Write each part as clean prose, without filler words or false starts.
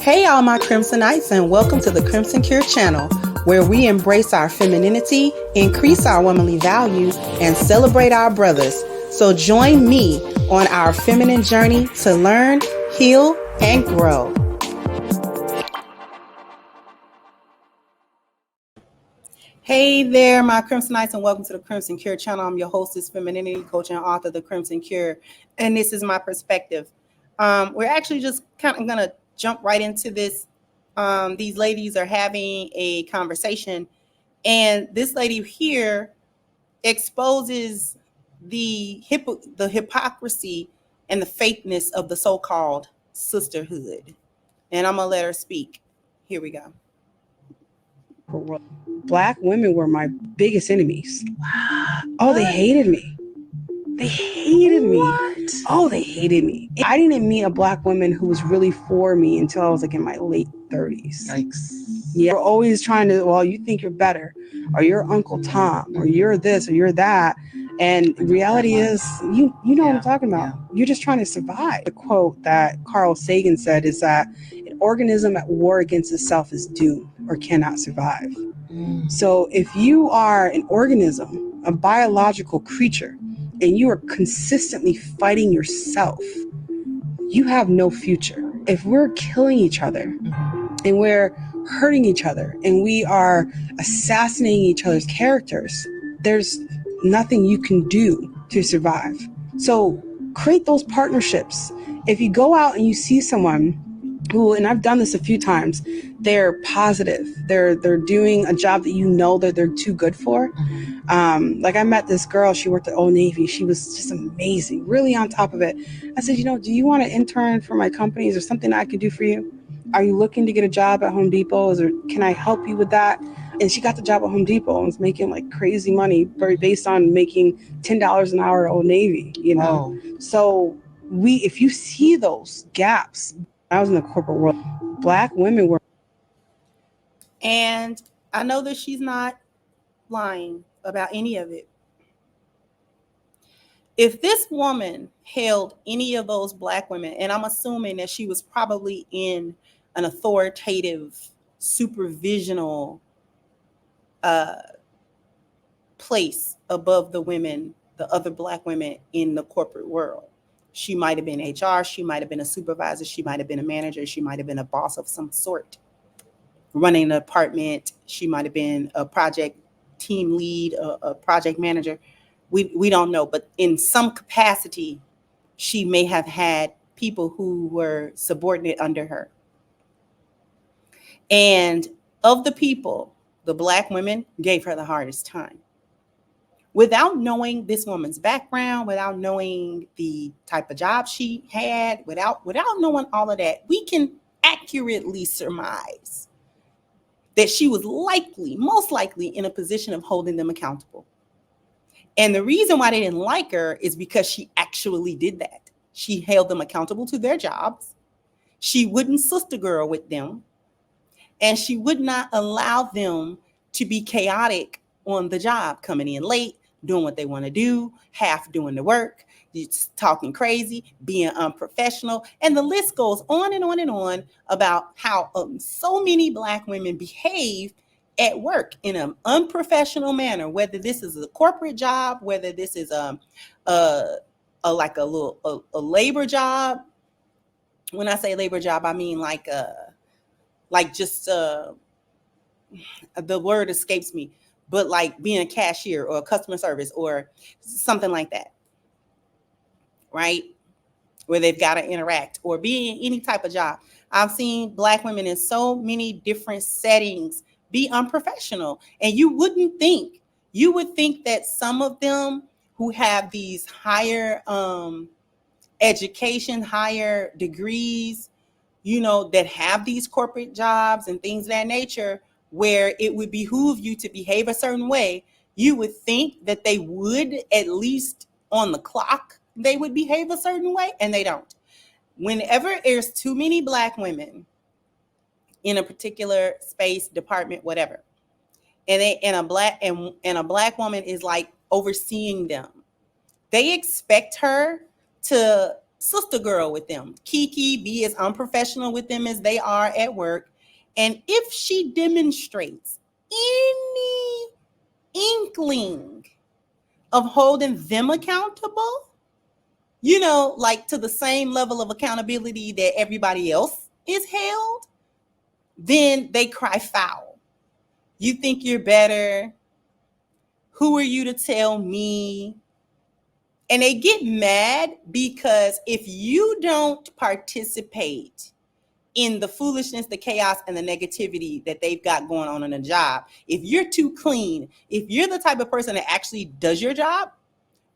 Hey, all my Crimsonites, and welcome to the Crimson Cure channel, where we embrace our femininity, increase our womanly value, and celebrate our brothers. So join me on our feminine journey to learn, heal, and grow. Hey there, my Crimsonites, and welcome to the Crimson Cure channel. I'm your hostess, femininity coach, and author of The Crimson Cure, and this is my perspective. We're actually just kind of going to jump right into this. These ladies are having a conversation, and this lady here exposes the hypocrisy and the fakeness of the so-called sisterhood. And I'm going to let her speak. Here we go. Black women were my biggest enemies. Oh, they hated me. They hated me. Oh, they hated me. I didn't meet a Black woman who was really for me until I was like in my late 30s. Yikes. Yeah, we're always trying to, well, you think you're better, or you're Uncle Tom, or you're this, or you're that. And reality is, you know what I'm talking about. Yeah. You're just trying to survive. The quote that Carl Sagan said is that an organism at war against itself is doomed or cannot survive. So if you are an organism, a biological creature, and you are consistently fighting yourself, you have no future. If we're killing each other and we're hurting each other and we are assassinating each other's characters, there's nothing you can do to survive. So create those partnerships. If you go out and you see someone who, and I've done this a few times, they're positive, they're doing a job that you know that they're too good for. Like I met this girl, she worked at Old Navy. She was just amazing, really on top of it. I said, do you want to intern for my company? Is there something I could do for you? Are you looking to get a job at Home Depot? Can I help you with that? And she got the job at Home Depot and was making like crazy money based on making $10 an hour at Old Navy, Oh. So if you see those gaps, I was in the corporate world, Black women were. And I know that she's not lying about any of it. If this woman held any of those Black women, and I'm assuming that she was probably in an authoritative, supervisional place above the women, the other Black women in the corporate world. She might have been HR, she might have been a supervisor, she might have been a manager, she might have been a boss of some sort, running an department, she might have been a project team lead, a project manager. We don't know, but in some capacity, she may have had people who were subordinate under her. And of the people, the Black women gave her the hardest time. Without knowing this woman's background, without knowing the type of job she had, without knowing all of that, we can accurately surmise that she was most likely in a position of holding them accountable. And the reason why they didn't like her is because she actually did that. She held them accountable to their jobs. She wouldn't sister girl with them. And she would not allow them to be chaotic on the job, coming in late, doing what they want to do, half doing the work, talking crazy, being unprofessional. And the list goes on and on and on about how so many Black women behave at work in an unprofessional manner, whether this is a corporate job, whether this is a labor job. When I say labor job, I mean the word escapes me, but like being a cashier or a customer service or something like that, right? Where they've got to interact, or being any type of job. I've seen Black women in so many different settings be unprofessional. And you would think that some of them who have these higher education, higher degrees, that have these corporate jobs and things of that nature, where it would behoove you to behave a certain way, you would think that they would, at least on the clock, they would behave a certain way, and they don't. Whenever there's too many Black women in a particular space, department, whatever, and a Black woman is like overseeing them, they expect her to sister girl with them. Kiki, be as unprofessional with them as they are at work. And if she demonstrates any inkling of holding them accountable, like to the same level of accountability that everybody else is held, then they cry foul. You think you're better? Who are you to tell me? And they get mad because if you don't participate in the foolishness, the chaos, and the negativity that they've got going on in a job, if you're too clean, if you're the type of person that actually does your job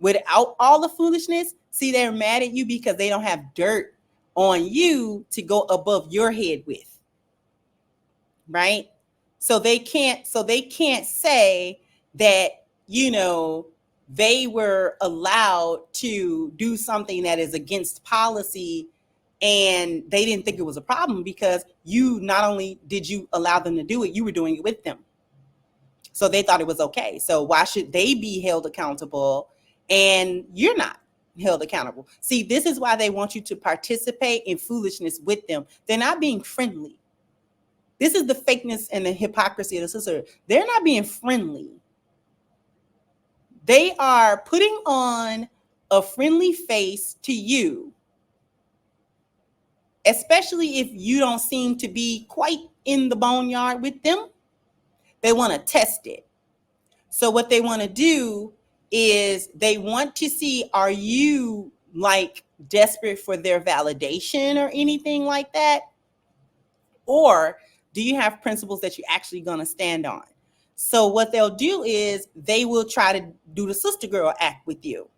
without all the foolishness, see, they're mad at you because they don't have dirt on you to go above your head with, right? So they can't say that, they were allowed to do something that is against policy and they didn't think it was a problem, because you not only did you allow them to do it, you were doing it with them. So they thought it was okay. So why should they be held accountable and you're not held accountable? See, this is why they want you to participate in foolishness with them. They're not being friendly. This is the fakeness and the hypocrisy of the sisterhood. They're not being friendly. They are putting on a friendly face to you, especially if you don't seem to be quite in the boneyard with them. They want to test it. So what they want to do is they want to see, are you like desperate for their validation or anything like that? Or do you have principles that you're actually going to stand on? So what they'll do is they will try to do the sister girl act with you.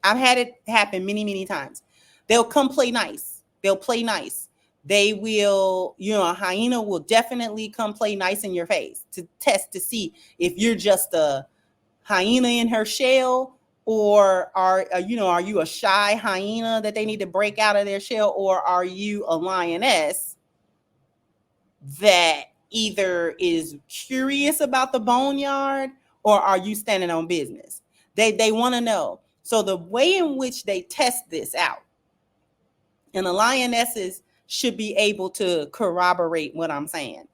I've had it happen many, many times. They'll come play nice. They'll play nice. They will, a hyena will definitely come play nice in your face to test to see if you're just a hyena in her shell, or are you a shy hyena that they need to break out of their shell, or are you a lioness that either is curious about the boneyard, or are you standing on business? They want to know. So the way in which they test this out, and the lionesses should be able to corroborate what I'm saying.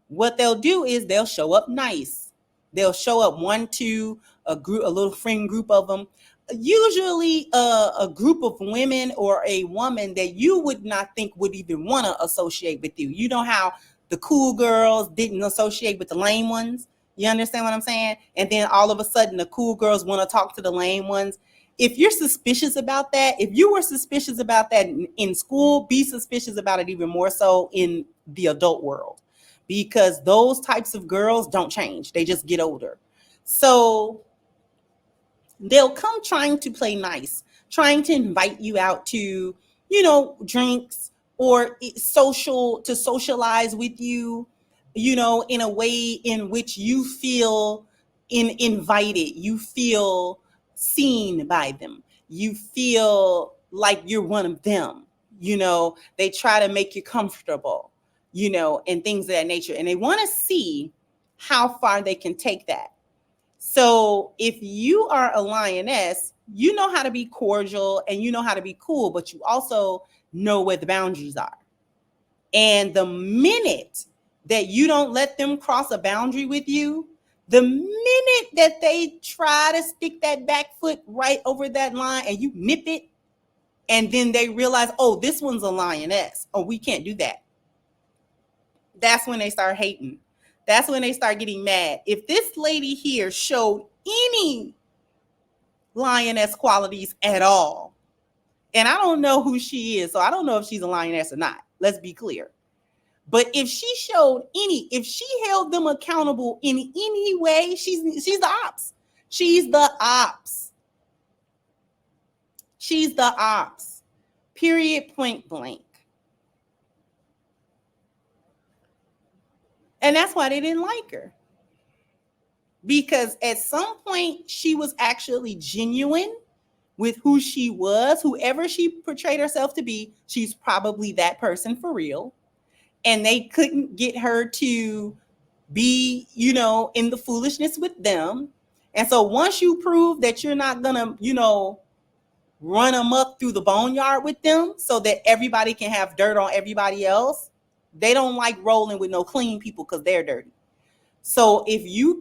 What they'll do is they'll show up nice. They'll show up 1, 2, a little friend group of them. Usually a group of women or a woman that you would not think would even want to associate with you. You know how the cool girls didn't associate with the lame ones? You understand what I'm saying? And then all of a sudden the cool girls want to talk to the lame ones. If you're suspicious about that, if you were suspicious about that in school, be suspicious about it even more so in the adult world, because those types of girls don't change. They just get older. So they'll come trying to play nice, trying to invite you out to, drinks or to socialize with you, in a way in which you feel invited, you feel seen by them, you feel like you're one of them. They try to make you comfortable, and things of that nature. And they want to see how far they can take that. So if you are a lioness, you know how to be cordial and you know how to be cool, but you also know where the boundaries are. And the minute that you don't let them cross a boundary with you, the minute that they try to stick that back foot right over that line and you nip it, and then they realize, oh, this one's a lioness. Oh, we can't do that. That's when they start hating. That's when they start getting mad. If this lady here showed any lioness qualities at all, and I don't know who she is, so I don't know if she's a lioness or not. Let's be clear. But if she showed if she held them accountable in any way, she's the ops. She's the ops. She's the ops. Period, point blank. And that's why they didn't like her. Because at some point, she was actually genuine with who she was. Whoever she portrayed herself to be, she's probably that person for real. And they couldn't get her to be, in the foolishness with them. And so once you prove that you're not going to, run amok through the boneyard with them so that everybody can have dirt on everybody else. They don't like rolling with no clean people because they're dirty. So if you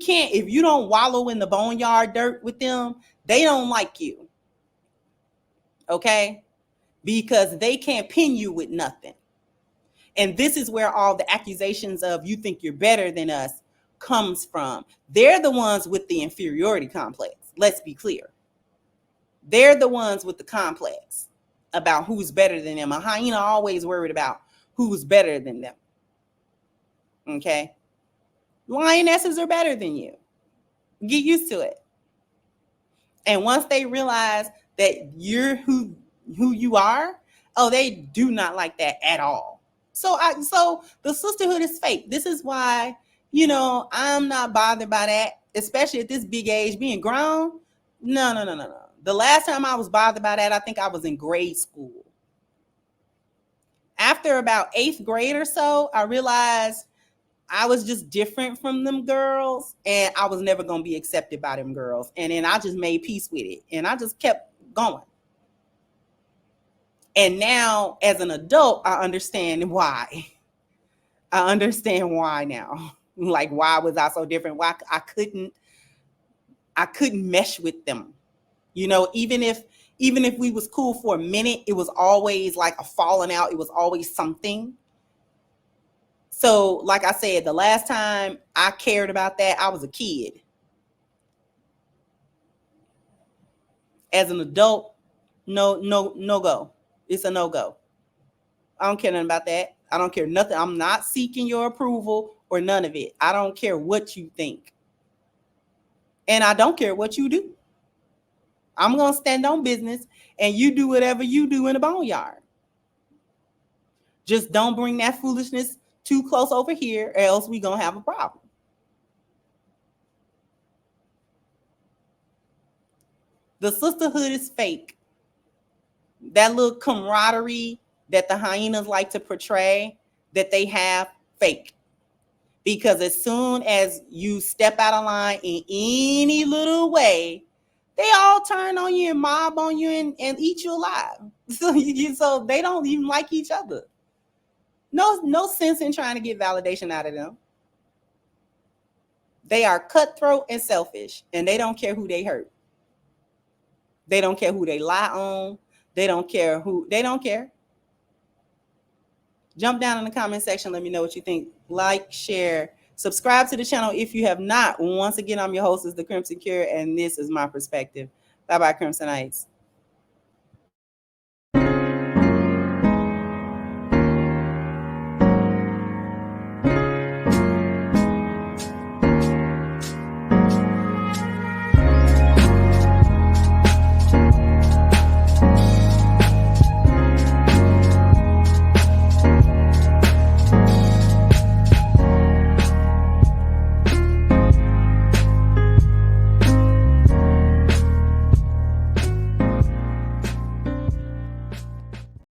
don't wallow in the boneyard dirt with them, they don't like you. Okay? Because they can't pin you with nothing. And this is where all the accusations of you think you're better than us comes from. They're the ones with the inferiority complex. Let's be clear. They're the ones with the complex about who's better than them. A hyena always worried about who's better than them. Okay? Lionesses are better than you. Get used to it. And once they realize that you're who you are, oh, they do not like that at all. So the sisterhood is fake. This is why, I'm not bothered by that, especially at this big age, being grown. No. The last time I was bothered by that, I think I was in grade school. After about 8th grade or so, I realized I was just different from them girls, and I was never going to be accepted by them girls. And then I just made peace with it, and I just kept going. And now, as an adult, I understand why. I understand why now. Like, why was I so different? Why I couldn't mesh with them. Even if we was cool for a minute, it was always like a falling out. It was always something. So, like I said, the last time I cared about that, I was a kid. As an adult, no go. It's a no-go. I don't care nothing about that. I don't care nothing. I'm not seeking your approval or none of it. I don't care what you think. And I don't care what you do. I'm going to stand on business, and you do whatever you do in the boneyard. Just don't bring that foolishness too close over here, or else we're going to have a problem. The sisterhood is fake. That little camaraderie that the hyenas like to portray that they have, fake. Because as soon as you step out of line in any little way, they all turn on you and mob on you and eat you alive. So they don't even like each other. No sense in trying to get validation out of them. They are cutthroat and selfish, and they don't care who they hurt. They don't care who they lie on. They don't care. Jump down in the comment section. Let me know what you think. Like, share, subscribe to the channel if you have not. Once again, I'm your hostess, The Crimson Cure, and this is my perspective. Bye-bye, Crimsonites.